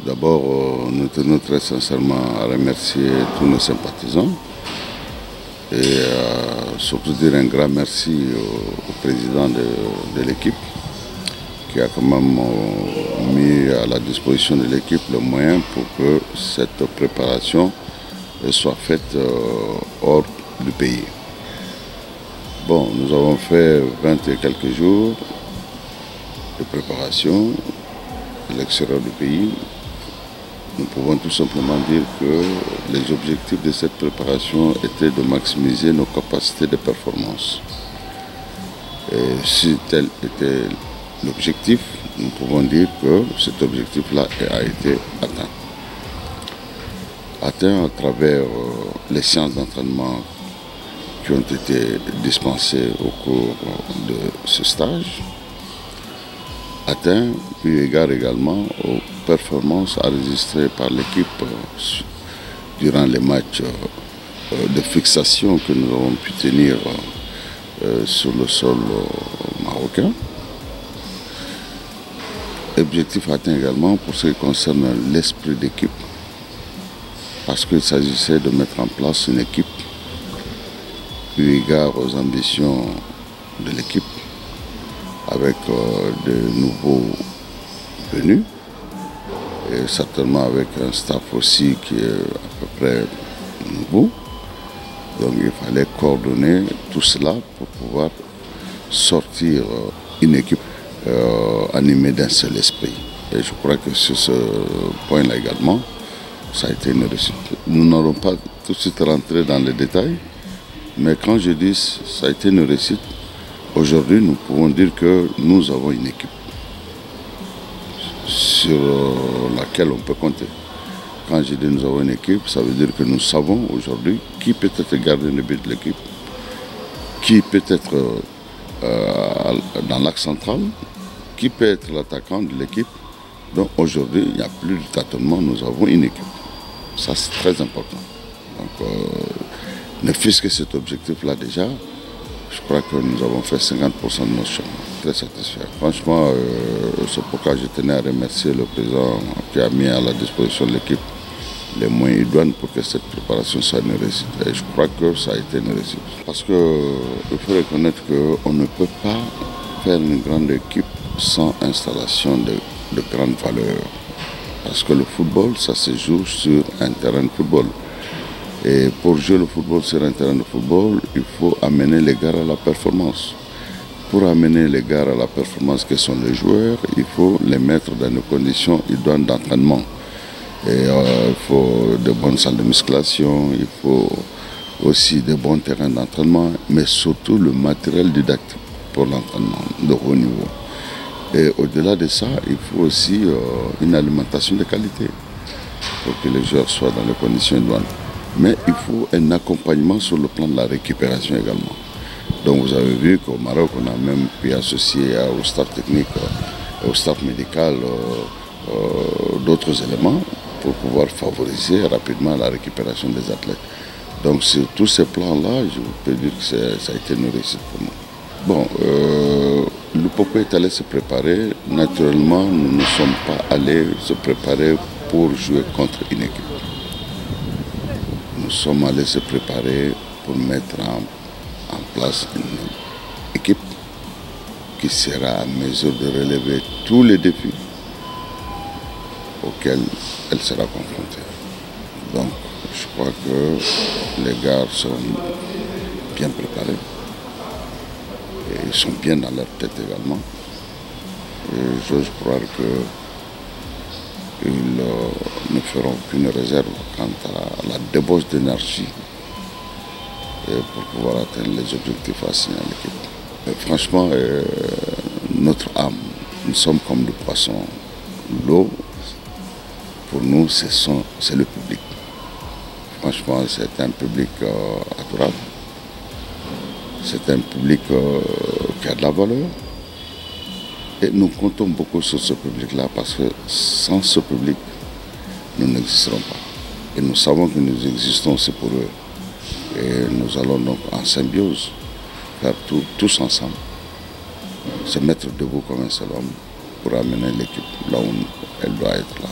D'abord, nous tenons très sincèrement à remercier tous nos sympathisants et surtout dire un grand merci au président de l'équipe qui a quand même mis à la disposition de l'équipe le moyen pour que cette préparation soit faite hors du pays. Bon, nous avons fait 20 et quelques jours de préparation à l'extérieur du pays. Nous pouvons tout simplement dire que les objectifs de cette préparation étaient de maximiser nos capacités de performance. Et si tel était l'objectif, nous pouvons dire que cet objectif-là a été atteint. Atteint à travers les séances d'entraînement qui ont été dispensées au cours de ce stage. Atteint, eu égard également aux performances enregistrées par l'équipe durant les matchs de fixation que nous avons pu tenir sur le sol marocain. Objectif atteint également pour ce qui concerne l'esprit d'équipe, parce qu'il s'agissait de mettre en place une équipe eu égard aux ambitions de l'équipe, avec de nouveaux venus et certainement avec un staff aussi qui est à peu près nouveau. Donc il fallait coordonner tout cela pour pouvoir sortir une équipe animée d'un seul esprit. Et je crois que sur ce point-là également, ça a été une réussite. Nous n'allons pas tout de suite rentrer dans les détails, mais quand je dis ça a été une réussite, aujourd'hui, nous pouvons dire que nous avons une équipe sur laquelle on peut compter. Quand je dis nous avons une équipe, ça veut dire que nous savons aujourd'hui qui peut être gardien de but de l'équipe, qui peut être dans l'axe central, qui peut être l'attaquant de l'équipe. Donc aujourd'hui, il n'y a plus de tâtonnement, nous avons une équipe. Ça, c'est très important. Donc, ne fût-ce que cet objectif-là déjà, je crois que nous avons fait 50% de nos chemins. Très satisfait. Franchement, c'est pourquoi je tenais à remercier le président qui a mis à la disposition de l'équipe les moyens idoines pour que cette préparation soit une réussite. Et je crois que ça a été une réussite. Parce qu'il faut reconnaître qu'on ne peut pas faire une grande équipe sans installation de grandes valeurs. Parce que le football, ça se joue sur un terrain de football. Et pour jouer le football sur un terrain de football, il faut amener les gars à la performance. Pour amener les gars à la performance que sont les joueurs, il faut les mettre dans des conditions idoines d'entraînement. Et il faut de bonnes salles de musculation, il faut aussi de bons terrains d'entraînement, mais surtout le matériel didactique pour l'entraînement de haut niveau. Et au-delà de ça, il faut aussi une alimentation de qualité pour que les joueurs soient dans les conditions idoines. Mais il faut un accompagnement sur le plan de la récupération également. Donc vous avez vu qu'au Maroc, on a même pu associer au staff technique, au staff médical, d'autres éléments pour pouvoir favoriser rapidement la récupération des athlètes. Donc sur tous ces plans-là, je peux dire que ça a été une réussite pour nous. Bon, le Poko est allé se préparer. Naturellement, nous ne sommes pas allés se préparer pour jouer contre une équipe. Nous sommes allés se préparer pour mettre en place une équipe qui sera à mesure de relever tous les défis auxquels elle sera confrontée. Donc, je crois que les gars sont bien préparés et ils sont bien dans leur tête également. Et j'ose croire qu'ils ne feront aucune réserve quant à la débauche d'énergie pour pouvoir atteindre les objectifs assignés à l'équipe. Franchement, notre âme, nous sommes comme des poissons. L'eau, pour nous, c'est le public. Franchement, c'est un public adorable. C'est un public qui a de la valeur. Et nous comptons beaucoup sur ce public-là parce que sans ce public, nous n'existerons pas. Et nous savons que nous existons aussi pour eux. Et nous allons donc en symbiose faire tous ensemble, se mettre debout comme un seul homme pour amener l'équipe là où elle doit être là.